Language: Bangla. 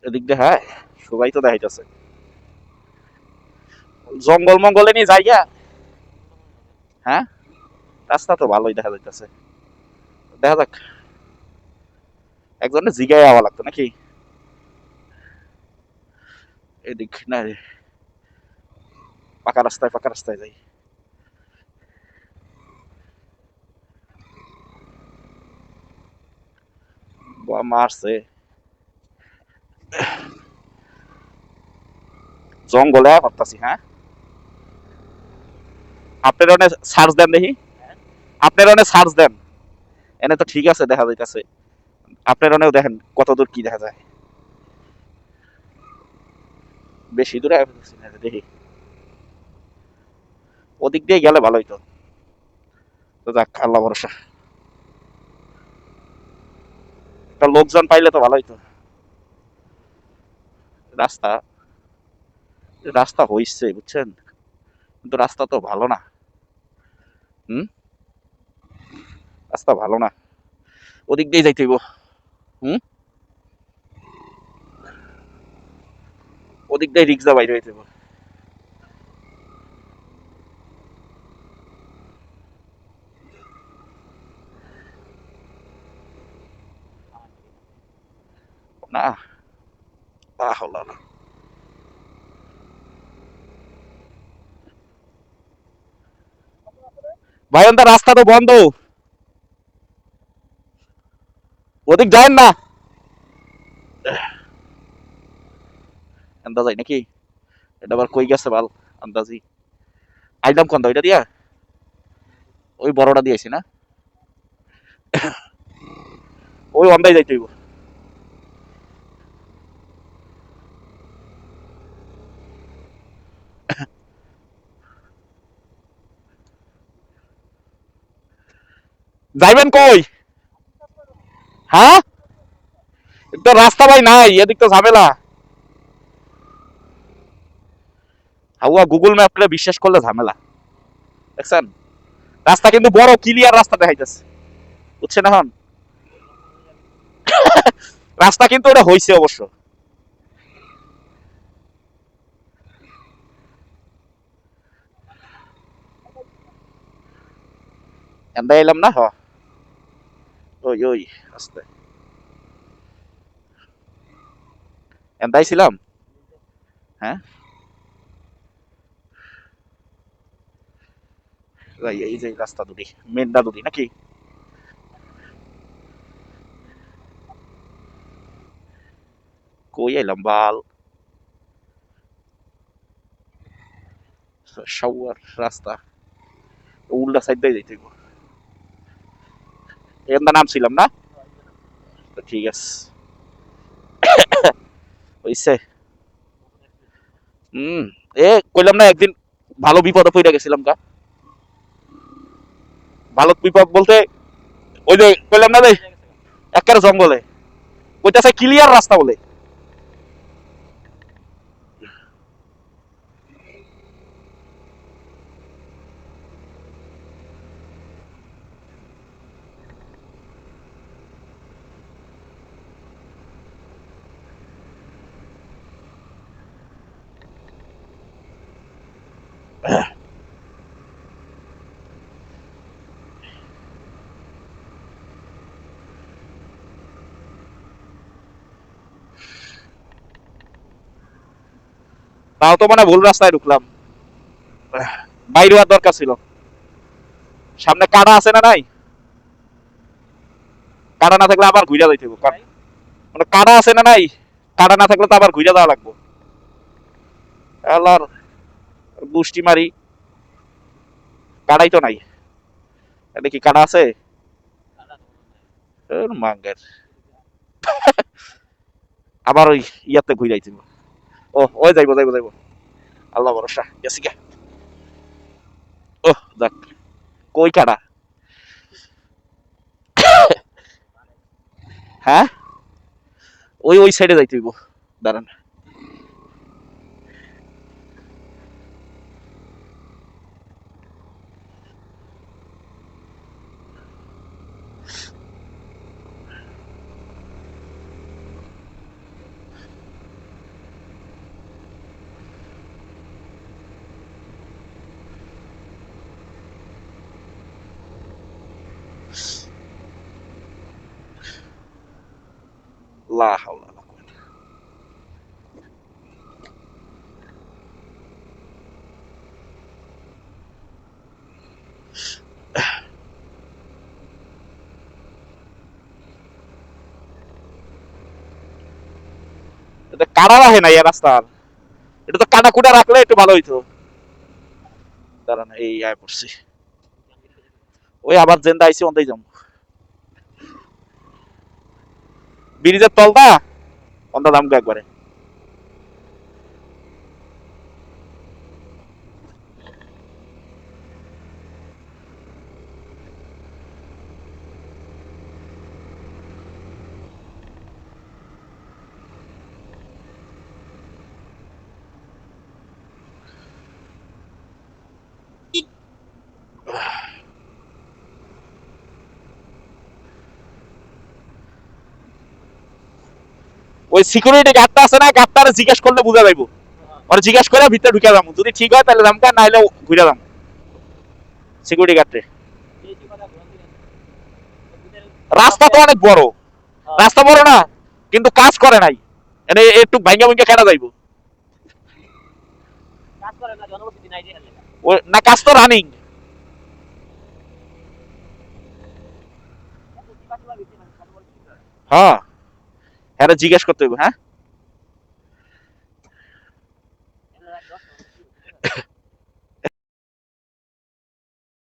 এদিক দিয়ে হ্যাঁ সবাই তো দেখাইতেছে জঙ্গল মঙ্গলে নিয়ে যাই গা। হ্যাঁ রাস্তা তো ভালোই দেখা যাইতেছে, দেখা যাক। একজনের জিগায় আওয়া লাগতো নাকি এদিক না রে, পাকা রাস্তায় যাই। মারছে জঙ্গলে করতেছি। হ্যাঁ আপনার অনেক সার্চ দেন দেখি, আপনার অনেক সার্চ দেন। এনে তো ঠিক আছে দেখা যাইতেছে, আপনার অনেক দেখেন কত দূর কি দেখা যায়। বেশি দূরে দেখি, ওদিক দিয়ে গেলে ভালোই তো। তো যাক আল্লাহ ভরসা, একটা লোকজন পাইলে তো ভালোই তো। রাস্তা রাস্তা হইছে বুঝছেন, কিন্তু রাস্তা তো ভালো না। হুম রাস্তা ভালো না, ওদিক দিয়ে যাইতে হইব। হুম ওদিক দিয়ে রিক্সা বাইরে হইতে হইব। না তা হলো না ভাই, অন্তর রাস্তা তো বন্ধ, ওদিক যায় না। আন্দাজ নাকি এটা আবার কই গেছে বাল, আন্দাজি আইলাম কোন ওইটা দিয়া, ওই বড়টা দিয়েছি না, ওই অন্দাই যাইতে হইব। যাইবেন কই? হ্যাঁ তো রাস্তা ভাই নাই, এদিক তো ঝামেলা। হাউয়া গুগল ম্যাপটা বিশ্বাস করলে ঝামেলা, দেখছেন? রাস্তা কিন্তু বড় ক্লিয়ার রাস্তা দেখাইতেছে, বুঝছেন এখন? রাস্তা কিন্তু ওটা হইছে অবশ্য। এন্দা এলাম না হ, ওই ওই আস্তে এন্দাই ছিলাম। হ্যাঁ এই যে রাস্তা দুটি, মেন্ডা দুটি নাকি? কই এলাম বাল, সাউয়ার রাস্তা উল্টা সাইড দিয়ে যাইতে হইব। এন্দা নাম ছিলাম না, তো ঠিক আছে হইছে। হুম এ কইলাম না একদিন ভালো বিপদে পড়ে গেছিলাম গা। ভালো বিপদ বলতে ওই যে কইলাম না রে, একেবারে জঙ্গলে, ওইটা ক্লিয়ার রাস্তা বলে। তাও তো মানে ভুল রাস্তায় ঢুকলাম, বাইরে হওয়ার দরকার ছিল। সামনে কাটা আছে না নাই? কাটা না থাকলে আবার ঘুরে যাইতে হবে, মানে কাটা আছে না নাই? কাটা না থাকলে তো আবার ঘুরে যাওয়া লাগবে। আল্লাহর গুষ্টি মারি, কাটাই তো নাই। এটা কি কাটা আছে? মাঙ্গের আবার ওই ইয়াতে ঘুরে যাইতে হবে। ও ওই যাইবো যাইবো যাইবো, আল্লাহ ভরসা গেছি গে। ও যাক, কই কাটা? হ্যাঁ ওই ওই সাইডে যাইতে হইব, দাঁড়ান। লা হাওলা ওয়ালা কুওয়াতা। এটা কাটা রাখে নাই এই রাস্তার, এটা তো কাটা কুটা রাখলে একটু ভালো হইতো। দাঁড়ান এই আয় পড়ছি, ওই আবার জেন্দা আইছি অন্দাই যাম ব্রিজের তলটা অন্দা দাম একবারে। ওই সিকিউরিটি গার্ডটা আছে না, গার্ডটারে জিজ্ঞেস করলে বুঝা যাইব। ওরা জিজ্ঞেস করে ভিতরে ঢুকে যাবো, যদি ঠিক হয় তাহলে দামটা, নাইলে ঘুরে যাবো সিকিউরিটি গার্ডে। রাস্তা তো অনেক বড়, রাস্তা বড় না কিন্তু কাজ করে নাই, মানে একটু ভাঙ্গা ভাঙ্গা কেনা যাইব। না কাজ তো রানিং। হ্যাঁ, হ্যাঁ জিজ্ঞেস করতে হইব। হ্যাঁ